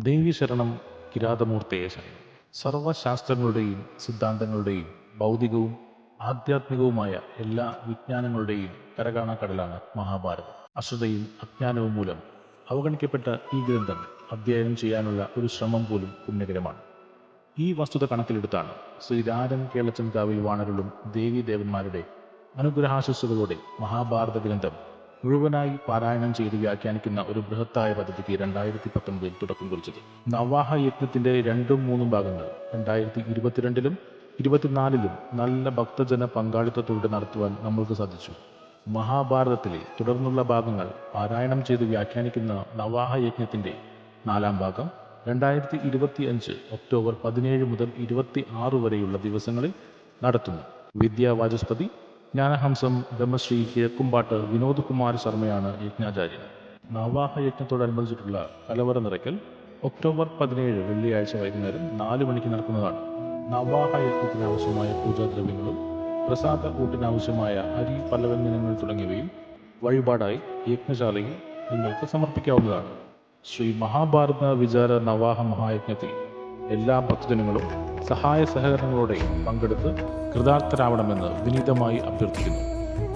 ദേവി ശരണം, കിരാതമൂർത്തയെ ശരണം. സർവശാസ്ത്രങ്ങളുടെയും സിദ്ധാന്തങ്ങളുടെയും ഭൗതികവും ആധ്യാത്മികവുമായ എല്ലാ വിജ്ഞാനങ്ങളുടെയും കരകാണക്കടലാണ് മഹാഭാരതം. അശ്രദ്ധയും അജ്ഞാനവും മൂലം അവഗണിക്കപ്പെട്ട ഈ ഗ്രന്ഥം അധ്യയനം ചെയ്യാനുള്ള ഒരു ശ്രമം പോലും പുണ്യകരമാണ്. ഈ വസ്തുത കണക്കിലെടുത്താണ് ശ്രീ രാരൻ കേളച്ചൻകാവിൽ വാണരുളും ദേവീദേവന്മാരുടെ അനുഗ്രഹാശസ്സുകളോടെ മഹാഭാരത ഗ്രന്ഥം മുഴുവനായി പാരായണം ചെയ്ത് വ്യാഖ്യാനിക്കുന്ന ഒരു ബൃഹത്തായ പദ്ധതിക്ക് 2019 തുടക്കം കുറിച്ചത്. നവാഹ യജ്ഞത്തിന്റെ 2-3 ഭാഗങ്ങൾ 2022-ലും 2024-ലും നല്ല ഭക്തജന പങ്കാളിത്തത്തോടെ നടത്തുവാൻ നമ്മൾക്ക് സാധിച്ചു. മഹാഭാരതത്തിലെ തുടർന്നുള്ള ഭാഗങ്ങൾ പാരായണം ചെയ്ത് വ്യാഖ്യാനിക്കുന്ന നവാഹ യജ്ഞത്തിന്റെ 4ാം ഭാഗം 2025 ഒക്ടോബർ 17 മുതൽ 26 വരെയുള്ള ദിവസങ്ങളിൽ നടത്തുന്നു. വിദ്യാവാചസ്പതി ജ്ഞാനഹംസം ബ്രഹ്മശ്രീ കിഴക്കുംപാട്ട് വിനോദ് കുമാർ ശർമ്മയാണ് യജ്ഞാചാര്യൻ. നവാഹ യജ്ഞത്തോടനുബന്ധിച്ചിട്ടുള്ള കലവറ നിറയ്ക്കൽ ഒക്ടോബർ 17 വെള്ളിയാഴ്ച വൈകുന്നേരം 4 മണിക്ക് നടക്കുന്നതാണ്. നവാഹ യജ്ഞത്തിനാവശ്യമായ പൂജാദ്രവ്യങ്ങളും പ്രസാദ ഊട്ടിനാവശ്യമായ അരി, പലവ്യഞ്ജനങ്ങൾ തുടങ്ങിയവയും വഴിപാടായി യജ്ഞശാലയിൽ നിങ്ങൾക്ക് സമർപ്പിക്കാവുന്നതാണ്. ശ്രീ മഹാഭാരത വിചാര നവാഹ മഹായജ്ഞത്തിൽ എല്ലാ ഭക്തജനങ്ങളും സഹായ സഹകരണങ്ങളോടെ പങ്കെടുത്ത് കൃതാർത്ഥരാവണമെന്ന് വിനീതമായി അഭ്യർത്ഥിക്കുന്നു.